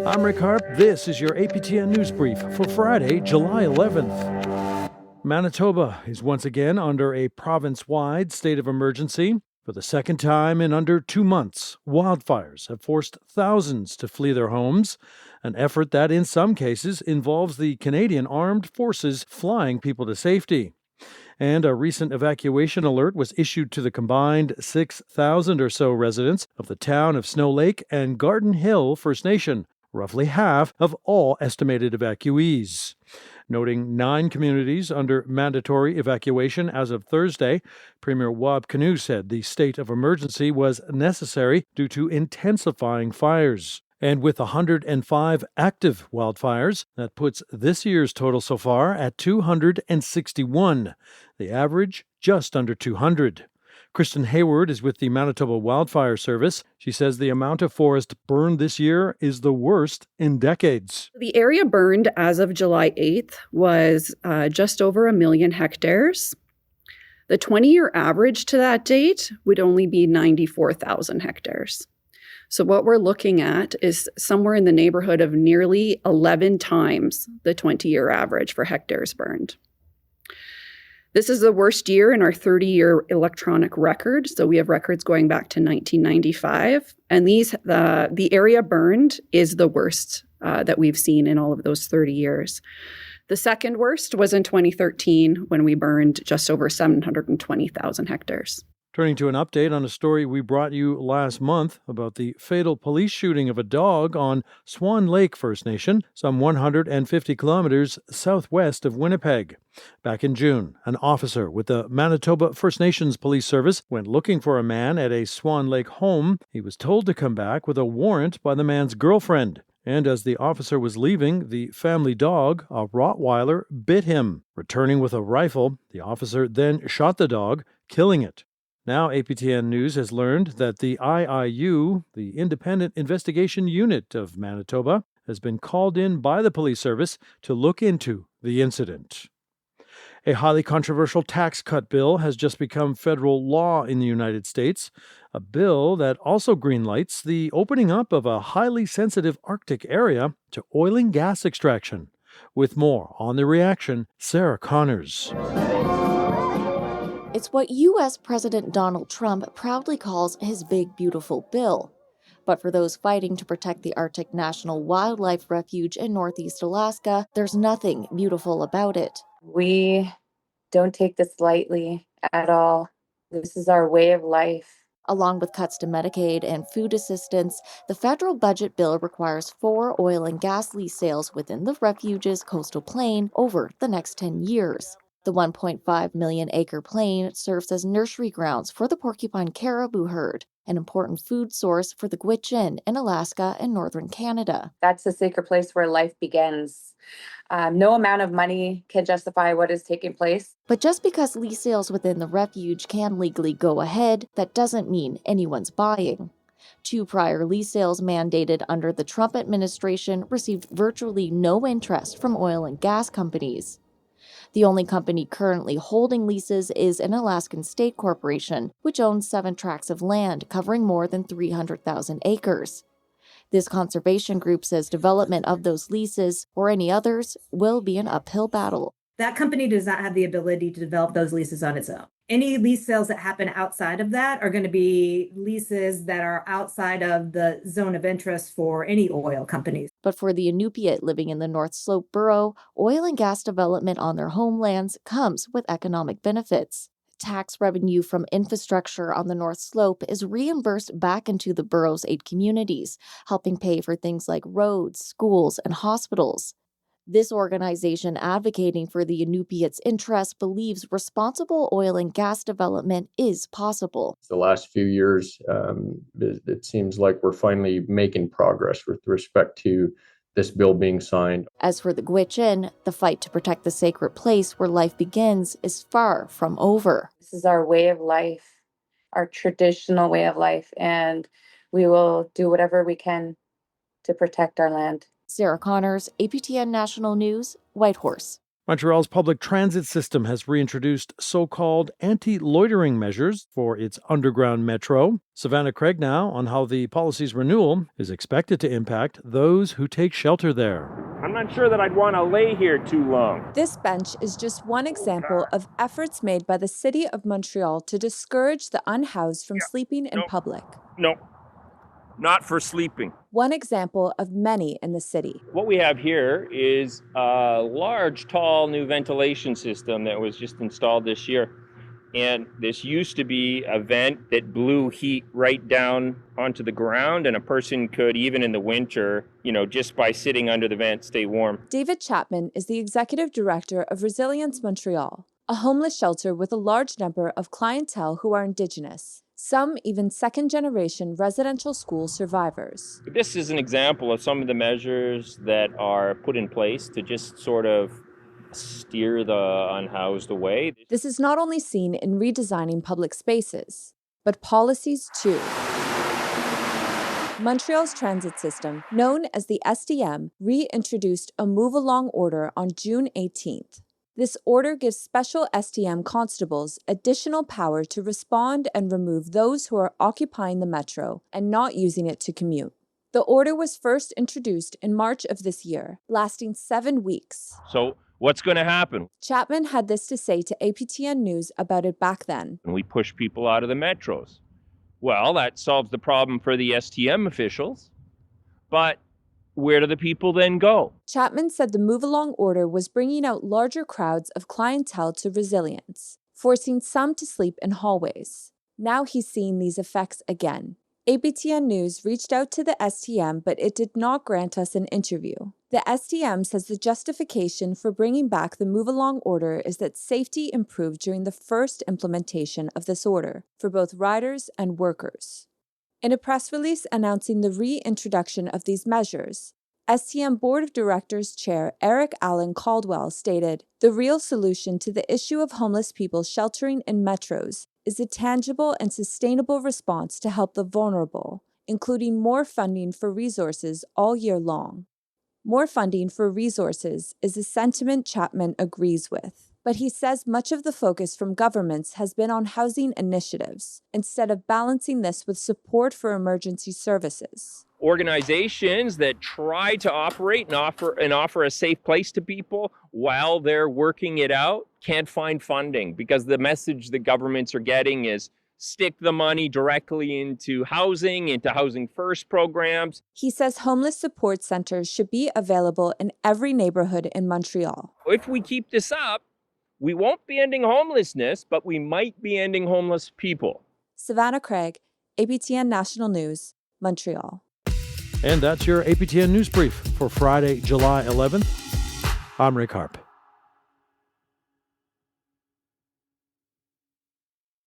I'm Rick Harp. This is your APTN News Brief for Friday, July 11th. Manitoba is once again under a province-wide state of emergency. For the second time in under 2 months, wildfires have forced thousands to flee their homes, an effort that in some cases involves the Canadian Armed Forces flying people to safety. And a recent evacuation alert was issued to the combined 6,000 or so residents of the town of Snow Lake and Garden Hill First Nation, roughly half of all estimated evacuees. Noting 9 communities under mandatory evacuation as of Thursday, Premier Wab Kinew said the state of emergency was necessary due to intensifying fires. And with 105 active wildfires, that puts this year's total so far at 261, the average just under 200. Kristen Hayward is with the Manitoba Wildfire Service. She says the amount of forest burned this year is the worst in decades. The area burned as of July 8th was just over 1 million hectares. The 20-year average to that date would only be 94,000 hectares. So what we're looking at is somewhere in the neighborhood of nearly 11 times the 20-year average for hectares burned. This is the worst year in our 30-year electronic record. So we have records going back to 1995. And the area burned is the worst that we've seen in all of those 30 years. The second worst was in 2013 when we burned just over 720,000 hectares. Turning to an update on a story we brought you last month about the fatal police shooting of a dog on Swan Lake First Nation, some 150 kilometers southwest of Winnipeg. Back in June, an officer with the Manitoba First Nations Police Service went looking for a man at a Swan Lake home. He was told to come back with a warrant by the man's girlfriend. And as the officer was leaving, the family dog, a Rottweiler, bit him. Returning with a rifle, the officer then shot the dog, killing it. Now, APTN News has learned that the IIU, the Independent Investigation Unit of Manitoba, has been called in by the police service to look into the incident. A highly controversial tax cut bill has just become federal law in the United States, a bill that also greenlights the opening up of a highly sensitive Arctic area to oil and gas extraction. With more on the reaction, Sarah Connors. It's what U.S. President Donald Trump proudly calls his big, beautiful bill. But for those fighting to protect the Arctic National Wildlife Refuge in Northeast Alaska, there's nothing beautiful about it. We don't take this lightly at all. This is our way of life. Along with cuts to Medicaid and food assistance, the federal budget bill requires 4 oil and gas lease sales within the refuge's coastal plain over the next 10 years. The 1.5 million acre plain serves as nursery grounds for the porcupine caribou herd, an important food source for the Gwich'in in Alaska and northern Canada. That's the sacred place where life begins. No amount of money can justify what is taking place. But just because lease sales within the refuge can legally go ahead, that doesn't mean anyone's buying. 2 prior lease sales mandated under the Trump administration received virtually no interest from oil and gas companies. The only company currently holding leases is an Alaskan state corporation, which owns 7 tracts of land covering more than 300,000 acres. This conservation group says development of those leases, or any others, will be an uphill battle. That company does not have the ability to develop those leases on its own. Any lease sales that happen outside of that are going to be leases that are outside of the zone of interest for any oil companies. But for the Inupiat living in the North Slope borough, oil and gas development on their homelands comes with economic benefits. Tax revenue from infrastructure on the North Slope is reimbursed back into the borough's 8 communities, helping pay for things like roads, schools, and hospitals. This organization advocating for the Inupiats' interests believes responsible oil and gas development is possible. The last few years, it seems like we're finally making progress with respect to this bill being signed. As for the Gwich'in, the fight to protect the sacred place where life begins is far from over. This is our way of life, our traditional way of life, and we will do whatever we can to protect our land. Sarah Connors, APTN National News, Whitehorse. Montreal's public transit system has reintroduced so-called anti-loitering measures for its underground metro. Savannah Craig now on how the policy's renewal is expected to impact those who take shelter there. I'm not sure that I'd want to lay here too long. This bench is just one example of efforts made by the City of Montreal to discourage the unhoused from sleeping in public. No, not for sleeping. One example of many in the city. What we have here is a large, tall new ventilation system that was just installed this year. And this used to be a vent that blew heat right down onto the ground, and a person could, even in the winter, just by sitting under the vent, stay warm. David Chapman is the executive director of Resilience Montreal, a homeless shelter with a large number of clientele who are Indigenous, some even second-generation residential school survivors. This is an example of some of the measures that are put in place to just sort of steer the unhoused away. This is not only seen in redesigning public spaces, but policies too. Montreal's transit system, known as the STM, reintroduced a move-along order on June 18th. This order gives special STM constables additional power to respond and remove those who are occupying the metro and not using it to commute. The order was first introduced in March of this year, lasting 7 weeks. So what's going to happen? Chapman had this to say to APTN News about it back then. When we push people out of the metros. Well, that solves the problem for the STM officials. But where do the people then go? Chapman said the move-along order was bringing out larger crowds of clientele to Resilience, forcing some to sleep in hallways. Now he's seeing these effects again. APTN News reached out to the STM, but it did not grant us an interview. The STM says the justification for bringing back the move-along order is that safety improved during the first implementation of this order for both riders and workers. In a press release announcing the reintroduction of these measures, STM Board of Directors Chair Eric Allen Caldwell stated, "The real solution to the issue of homeless people sheltering in metros is a tangible and sustainable response to help the vulnerable, including more funding for resources all year long." More funding for resources is a sentiment Chapman agrees with, but he says much of the focus from governments has been on housing initiatives, instead of balancing this with support for emergency services. Organizations that try to operate and offer a safe place to people while they're working it out can't find funding, because the message the governments are getting is stick the money directly into housing first programs. He says homeless support centers should be available in every neighborhood in Montreal. If we keep this up, we won't be ending homelessness, but we might be ending homeless people. Savannah Craig, APTN National News, Montreal. And that's your APTN News Brief for Friday, July 11th. I'm Rick Harp.